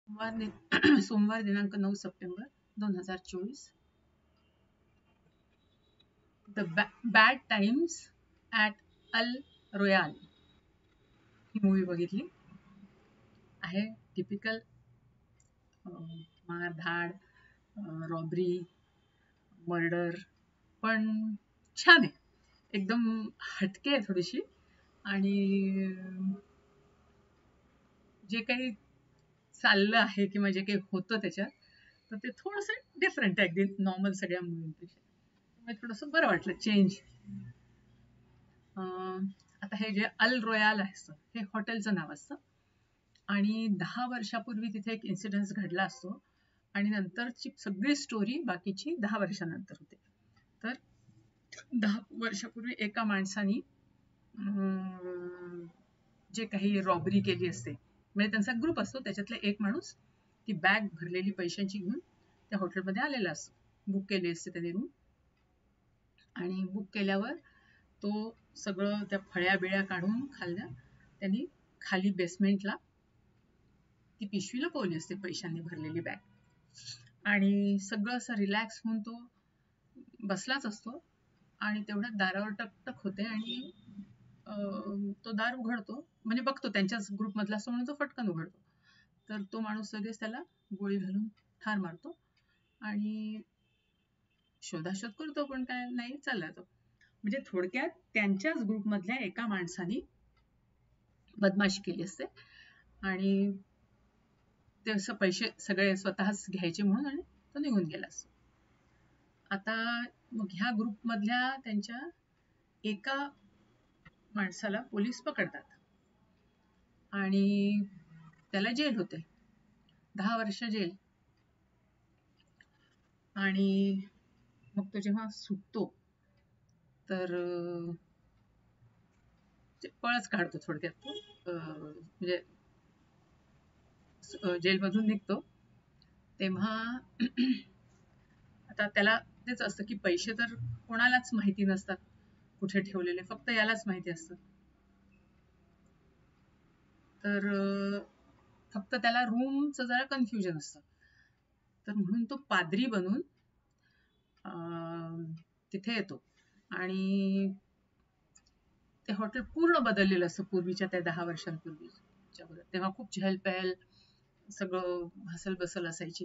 सोमवार दिनांक 9 सप्टेंबर 2024. The bad times at El Royale ही मूवी बघितली आहे. टिपिकल मारधाड, रॉबरी, मर्डर, पण छान आहे. एकदम हटके आहे थोडीशी, आणि जे काही चाललं आहे किंवा जे काही होतं त्याच्यात, तर ते थोडंसं डिफरंट आहे अगदी नॉर्मल सगळ्या मुलींपेक्षा. त्यामुळे थोडंसं बरं वाटलं चेंज. आता हे जे अल रोयाल असतं हे हॉटेलचं नाव असतं, आणि 10 वर्षापूर्वी तिथे एक इन्सिडेंट घडला असतो, आणि नंतरची सगळी स्टोरी बाकीची 10 वर्षानंतर होते. तर 10 वर्षापूर्वी एका माणसाने जे काही रॉबरी केली असते, म्हणजे त्यांचा ग्रुप असतो, त्याच्यातला एक माणूस ती बॅग भरलेली पैशांची घेऊन त्या हॉटेलमध्ये आलेला असतो. बुक केली असते त्याने रूम, आणि बुक केल्यावर तो सगळं त्या फळ्या बिळ्या काढून खाल्ल्या त्यांनी खाली बेसमेंटला ती पिशवी लपवली असते पैशांनी भरलेली बॅग, आणि सगळं असं रिलॅक्स होऊन तो बसलाच असतो, आणि तेवढ्यात दारावर टकटक होते, आणि तो दार उघडतो, म्हणजे बघतो त्यांच्याच ग्रुपमधला असतो म्हणून तो फटकन उघडतो. तर तो माणूस लगेच त्याला गोळी घालून ठार मारतो, आणि शोधाशोध करतो, पण काय नाही, चालला तो. म्हणजे थोडक्यात त्यांच्याच ग्रुपमधल्या एका माणसाने बदमाशी केली असते, आणि ते असं पैसे सगळे स्वतःच घ्यायचे म्हणून, आणि तो निघून गेला असतो. आता मग ह्या ग्रुपमधल्या त्यांच्या एका माणसाला पोलीस पकडतात, आणि त्याला जेल होते, 10 वर्ष जेल. आणि मग तो जेव्हा सुटतो तर पळच काढतो थोडक्यात तो, म्हणजे जेलमधून निघतो तेव्हा आता त्याला तेच असतं की पैसे तर कोणालाच माहिती नसतात कुठे ठेवलेले, फक्त यालाच माहिती असतं. तर फक्त त्याला रूमचं जरा कन्फ्युजन असतं, तर म्हणून तो पाद्री बनून तिथे येतो, आणि ते हॉटेल पूर्ण बदललेलं असतं पूर्वीच्या त्या 10 वर्षांपूर्वी. तेव्हा खूप चहलपहल, सगळं हसल बसल असायची,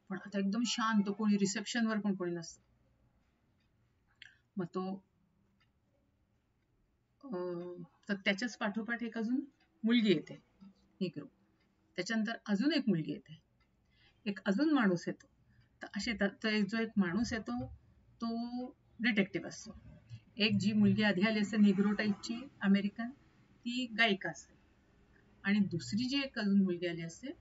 पण आता एकदम शांत, कोणी रिसेप्शनवर पण कोणी नसतं. मग तो तर त्याच्याच पाठोपाठ एक अजून मुलगी येते, निग्रो. त्याच्यानंतर अजून एक मुलगी येते, एक अजून माणूस येतो. तर असे जो एक माणूस येतो तो डिटेक्टिव्ह असतो. एक जी मुलगी आधी आली असते निग्रो टाईपची अमेरिकन, ती गायिका असते, आणि दुसरी जी एक अजून मुलगी आली असते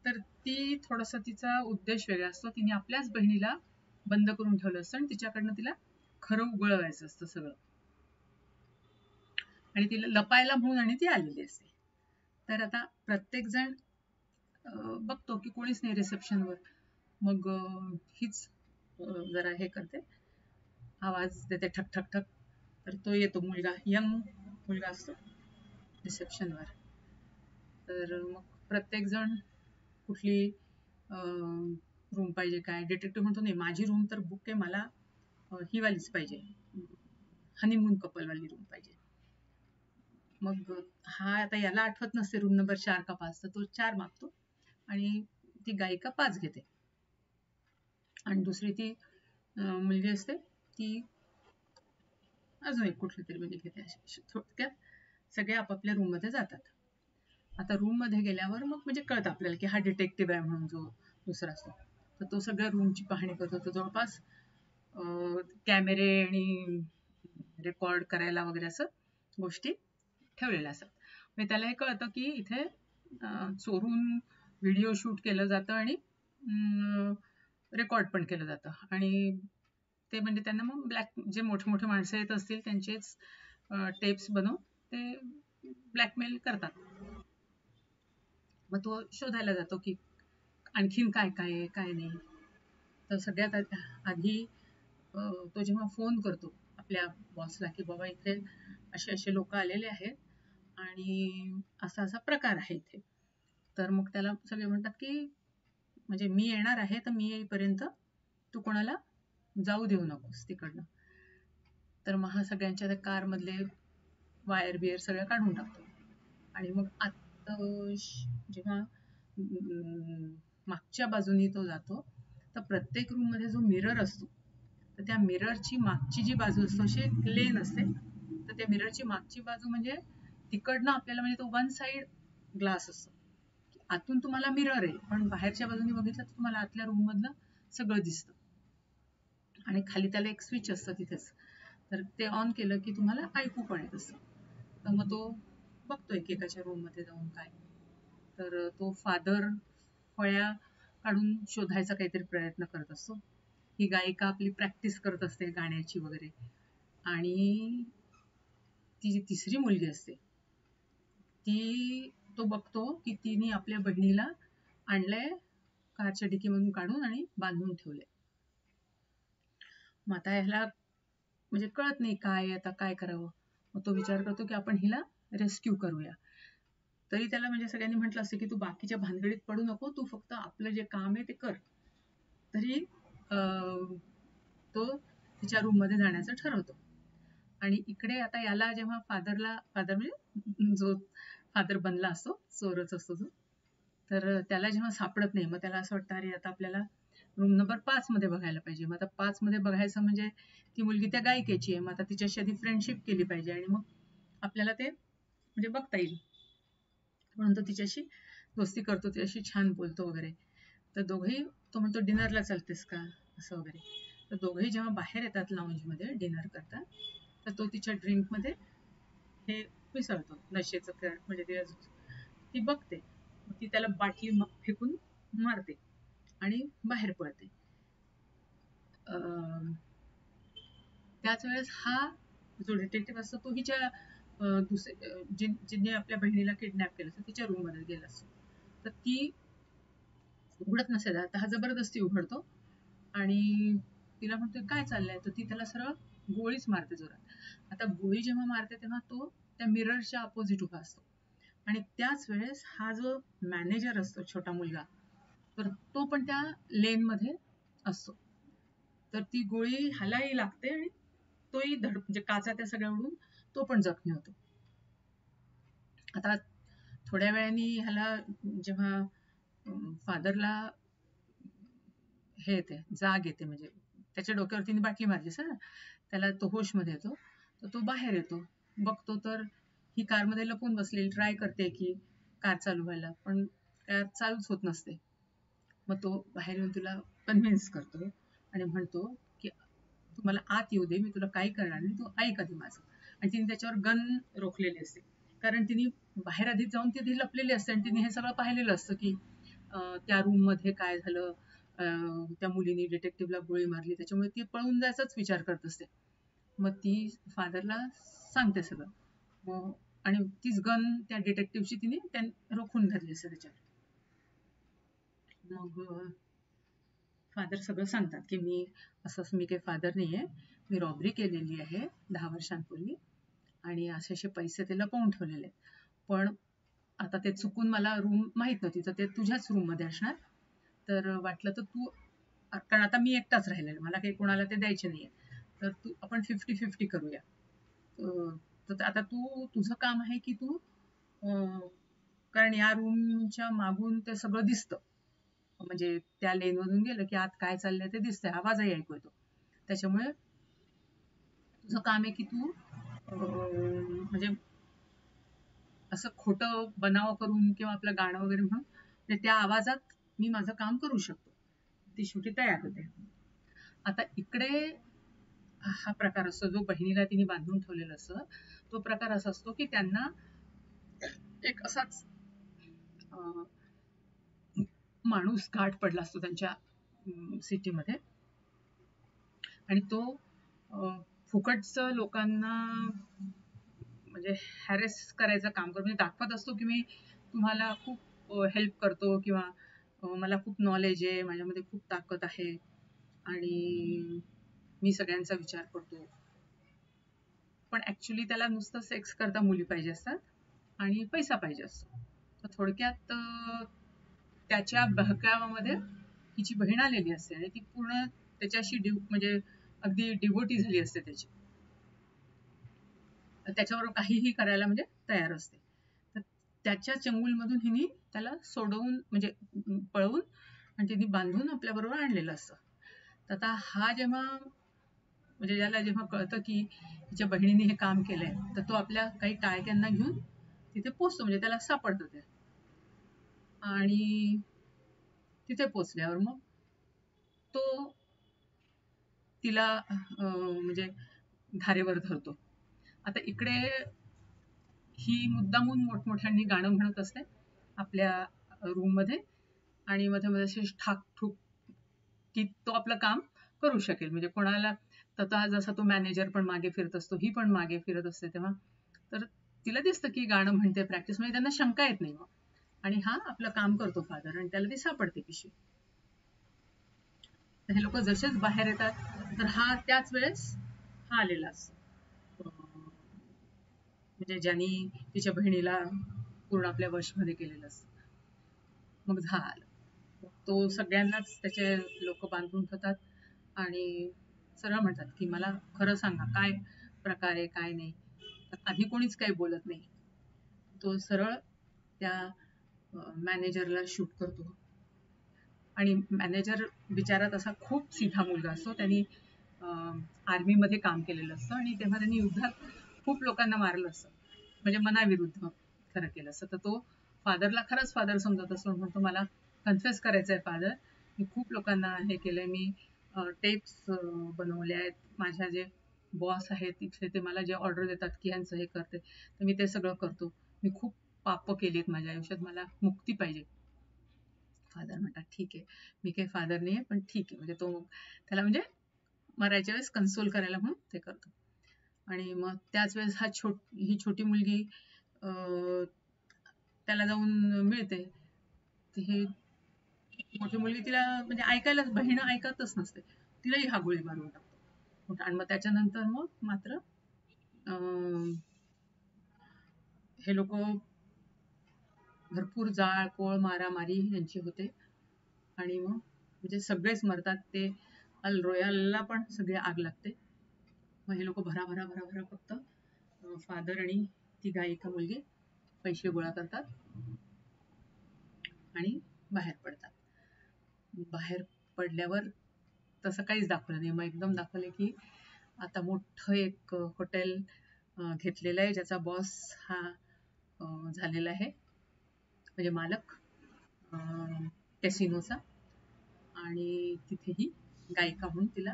तर ती थोडासा तिचा उद्देश वेगळा असतो. तिने आपल्याच बहिणीला बंद करून ठेवलं असतं, आणि तिच्याकडनं तिला खरं उगळवायचं असतं सगळं, आणि तिला लपायला म्हणून आणि ती आलेली असते. तर आता प्रत्येक जण बघतो की कोणीच नाही रिसेप्शनवर. मग हीच जरा हे करते, आवाज देते ठक ठक ठक. तर तो येतो, मुलगा, यंग मुलगा असतो रिसेप्शनवर. तर मग प्रत्येक जण कुठली रूम पाहिजे काय, डिटेक्टिव्ह म्हणतो नाही, माझी रूम तर बुक आहे, मला ही वालीच पाहिजे, हनीमून कपलवाली रूम पाहिजे. मग हा आता याला आठवत नसते रूम नंबर 4 का 5, तर तो 4 मागतो, आणि ती गायिका 5 घेते, आणि दुसरी ती मुलगी असते ती अजून एक कुठली तरी मुलगी घेते. थोडक्यात सगळे आपापल्या रूम मध्ये जातात. आता रूम मध्ये गेल्यावर मग म्हणजे कळतं आपल्याला की हा डिटेक्टिव्ह आहे म्हणून, जो दुसरा असतो. तर तो सगळ्या रूमची पाहणी करतो. तो जवळपास कॅमेरे आणि रेकॉर्ड करायला वगैरे असं गोष्टी ठेवलेल्या असतात. म्हणजे त्याला हे कळतं की इथे चोरून व्हिडिओ शूट केलं जातं, आणि रेकॉर्ड पण केलं जातं, आणि ते म्हणजे त्यांना मग जे मोठे मोठे माणसं येत असतील त्यांचेच टेप्स बनवून ते ब्लॅकमेल करतात. मग तो शोधायला जातो की आणखीन काय काय आहे काय नाही. तर सगळ्यात आधी तो जेव्हा फोन करतो आपल्या बॉसला की बाबा इथे असे असे लोक आलेले आहेत, आणि असा असा प्रकार आहे इथे, तर मग त्याला सगळे म्हणतात की म्हणजे मी येणार आहे तर मी येईपर्यंत तू कोणाला जाऊ देऊ नकोस तिकडनं. तर मग हा सगळ्यांच्या त्या कारमधले वायर बियर सगळं काढून टाकतो. आणि मग आता जेव्हा मागच्या बाजूनी तो जातो तर प्रत्येक रूम मध्ये जो मिरर असतो तर त्या मिररची मागची जी बाजू असतो अशी एक लेन असते. तर त्या मिररची मागची बाजू म्हणजे तिकडनं आपल्याला म्हणजे तो वन साइड ग्लास असतो. आतून तुम्हाला मिरर आहे पण बाहेरच्या बाजूने बघितलं तर तुम्हाला आतल्या रूम मधलं सगळं दिसतं. आणि खाली त्याला एक स्विच असतं तिथेच. तर ते ऑन केलं की तुम्हाला ऐकू पण येत असतं. तर मग तो बघतो एकेकाच्या रूम मध्ये जाऊन काय. तर तो फादर फळ्या काढून शोधायचा काहीतरी प्रयत्न करत असतो. ही गायिका आपली प्रॅक्टिस करत असते गाण्याची वगैरे. आणि ती जी तिसरी मुलगी असते ती तो बघतो की तिने आपल्या बहिणीला आणलंय कारच्या डिकीमधून काढून आणि बांधून ठेवलंय. मग आता ह्याला म्हणजे कळत नाही काय आता काय करावं. मग तो विचार करतो की आपण हिला रेस्क्यू करूया. तरी त्याला म्हणजे सगळ्यांनी म्हटलं असतं की तू बाकीच्या भानगडीत पडू नको, तू फक्त आपलं जे काम आहे ते कर. तरी तो तिच्या रूम मध्ये जाण्याचं ठरवतो. आणि इकडे आता याला जेव्हा फादर म्हणजे जो फादर बनला असतो चोरच असतो तो, तर त्याला जेव्हा सापडत नाही मग त्याला असं वाटतं अरे आता आपल्याला रूम नंबर 5 मध्ये बघायला पाहिजे. मग आता 5 मध्ये बघायचं म्हणजे ती मुलगी त्या गायिकेची आहे. मग आता तिच्याशी आधी फ्रेंडशिप केली पाहिजे आणि मग आपल्याला ते म्हणजे बघता येईल. म्हणून तो तिच्याशी दोस्ती करतो, तिच्याशी छान बोलतो वगैरे. तर दोघेही तो म्हणतो डिनरला चालतेस का असं वगैरे. तर दोघेही जेव्हा बाहेर येतात लाऊंजमध्ये डिनर करता तर तो तिच्या ड्रिंकमध्ये हे मिसळतो नशेचं म्हणजे ती बघते. मग ती त्याला बाटली फेकून मारते आणि बाहेर पडते. त्याच वेळेस हा जो डिटेक्टिव्ह असतो तो हिच्या जिने आपल्या बहिणीला किडनॅप केलं असतं तिच्या रूम मध्ये गेला असतो. तर ती उघडत नसेल तर हा जबरदस्ती उघडतो आणि तिला म्हणतो काय चाललंय. तर ती त्याला सरळ गोळीच मारते जोरात. आता गोळी जेव्हा मारते तेव्हा तो त्या मिररच्या अपोजिट उभा असतो. आणि त्याच वेळेस हा जो मॅनेजर असतो छोटा मुलगा तर तो पण त्या लेन मध्ये असतो. तर ती गोळी ह्यालाही लागते आणि तोही म्हणजे काचा त्या सगळ्या उडून तो पण जखमी होतो. आता थोड्या वेळाने ह्याला जेव्हा फादरला हे येते जाग येते म्हणजे त्याच्या डोक्यावर तिने बाटली मारली सर त्याला तो होशमध्ये येतो. तर तो बाहेर येतो बघतो तर ही कारमध्ये लपून बसलेली ट्राय करते की कार चालू व्हायला पण कार चालूच होत नसते. मग तो बाहेर येऊन तुला कन्व्हिन्स करतो आणि म्हणतो की तू मला आत येऊ दे मी तुला काही करणार नाही तू ऐक आधी माझं. आणि तिने त्याच्यावर गन रोखलेली असते कारण तिने बाहेर आधीच जाऊन तिथे लपलेली असते आणि तिने हे सगळं पाहिलेलं असतं की त्या रूम मध्ये काय झालं. त्या मुलीने डिटेक्टिव्हला गोळी मारली त्याच्यामुळे ती पळून जायचाच विचार करत असते. मग ती फादरला सांगते सगळं. मग आणि तीच गन त्या डिटेक्टिव्हची तिने रोखून धरली असते त्याच्यावर. मग फादर सगळं सांगतात की मी काही फादर नाहीये. मी रॉबरी केलेली आहे 10 वर्षांपूर्वी आणि असे पैसे ते लपवून ठेवलेले. पण आता ते चुकून मला रूम माहित नव्हती तर ते तुझ्याच रूम मध्ये असणार. तर वाटलं तर तू कारण आता मी एकटाच राहिलेला मला काही कोणाला ते द्यायचे नाहीये. तर तू आपण 50-50 करूया. तर आता तुझं काम आहे की तू कारण या रूमच्या मागून ते सगळं दिसतं. म्हणजे त्या लेन मधून गेलं की आत काय चाललंय ते दिसतंय आवाजही ऐकू येतो. त्याच्यामुळे तुझं काम आहे की तू म्हणजे असं खोटं बनाव करून किंवा आपलं गाणं वगैरे म्हणून म्हणजे त्या आवाजात मी माझं काम करू शकतो. ती शेवटी तयार होते. आता इकडे हा प्रकार असतो जो बहिणीला तिने बांधून ठेवलेला असतो. तो प्रकार असा असतो की त्यांना एक असाच माणूस गाठ पडला असतो त्यांच्या सिटीमध्ये आणि तो फुकटचं लोकांना म्हणजे हॅरेस करायचं काम करतो. म्हणजे दाखवत असतो की मी तुम्हाला खूप हेल्प करतो किंवा मला खूप नॉलेज आहे माझ्यामध्ये खूप ताकद आहे आणि मी सगळ्यांचा विचार करतो. पण ऍक्च्युली त्याला नुसतं सेक्स करता मुली पाहिजे असतात आणि पैसा पाहिजे असतो. तर थोडक्यात त्याच्या बहकाव्यामध्ये हिची बहीण आलेली असते आणि ती पूर्ण त्याच्याशी म्हणजे अगदी डिवोटी झाली असते त्याची, त्याच्यावर काहीही करायला म्हणजे तयार असते. तर त्याच्या चंगुलमधून हिने त्याला सोडवून म्हणजे पळवून आणि तिने बांधून आपल्याबरोबर आणलेलं असतं. तर आता हा जेव्हा म्हणजे ज्याला जेव्हा कळतं की तिच्या बहिणीने हे काम केलंय, तर तो आपल्या काही टाळक्यांना घेऊन तिथे पोचतो, म्हणजे त्याला सापडतं ते. आणि तिथे पोचल्यावर मग तो तिला म्हणजे धारेवर धरतो. आता इकडे ही मुद्दामून मोठमोठ्यांनी गाणं म्हणत असते आपल्या रूम मध्ये आणि मध्ये मध्ये अशी ठाक ठूक की तो आपलं काम करू शकेल. म्हणजे कोणाला तसा जसा तो मॅनेजर पण मागे फिरत असतो, ही पण मागे फिरत असते तेव्हा, तर तिला दिसतं की गाणं म्हणते प्रॅक्टिस, म्हणजे त्यांना शंका येत नाही मग. आणि हा आपलं काम करतो फादर आणि त्याला ती सापडते पिशवी. तर हे लोक जसेच बाहेर येतात तर हा त्याच वेळेस हा आलेला असतो, म्हणजे ज्यांनी तिच्या बहिणीला पूर्ण आपल्या वशमध्ये केलेलं असतं. मग झालं, तो सगळ्यांनाच त्याचे लोक बांधून ठेवतात आणि सरळ म्हणतात की मला खरं सांगा काय प्रकार आहे काय नाही. तर आधी कोणीच काही बोलत नाही. तो सरळ त्या मॅनेजरला शूट करतो आणि मॅनेजर बिचारा तसा खूप सीधा मुलगा असतो. त्यांनी आर्मीमध्ये काम केलेलं असतं आणि तेव्हा त्यांनी युद्धात खूप लोकांना मारलं असतं, म्हणजे मनाविरुद्ध खरं केलं असतं. तर तो फादरला खरंच फादर समजत असतो, म्हणतो मला कन्फेस करायचं आहे फादर, मी खूप लोकांना हे केलंय, मी टेप्स बनवले आहेत, माझ्या जे बॉस आहेत तिथले ते मला जे ऑर्डर देतात की यांचं हे करते, तर मी ते सगळं करतो, मी खूप पाप केली आहेत माझ्या आयुष्यात, मला मुक्ती पाहिजे. फादर म्हणतात ठीक आहे, मी काही फादर नाही आहे पण ठीक आहे, म्हणजे तो त्याला म्हणजे मरायच्या वेळेस कन्सोल करायला म्हणून ते करतो. आणि मग त्याच वेळेस ही छोटी मुलगी त्याला जाऊन मिळते. ही मोठी मुलगी तिला म्हणजे ऐकायलाच, बहीण ऐकतच नसते, तिलाही हा गोळी मारून टाकतो. आणि मग त्याच्यानंतर मग मात्र हे लोक भरपूर जाळपोळ मारामारी यांची होते आणि मग म्हणजे सगळेच मरतात. ते अल रोयालला पण सगळे आग लागते. मग हे लोक भराभरा भराभरा फक्त फादर आणि ती गायिका मुलगी पैसे गोळा करतात आणि बाहेर पडतात. बाहेर पडल्यावर तसं काहीच दाखवलं नाही, मग एकदम दाखवले की आता मोठं एक हॉटेल घेतलेलं आहे, ज्याचा बॉस हा झालेला आहे, म्हणजे मालक कॅसिनोचा. आणि तिथेही गायिका म्हणून तिला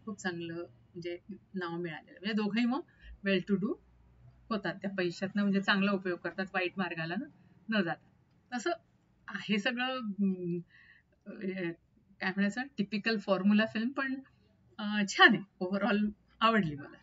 खूप चांगलं म्हणजे नाव मिळालेलं, म्हणजे दोघंही मग वेल टू डू होतात त्या पैशातनं, म्हणजे चांगला उपयोग करतात, वाईट मार्गाला न जाता. तसं हे सगळं काय म्हणायचं टिपिकल फॉर्म्युला फिल्म, पण छान आहे ओव्हरऑल, आवडली मला.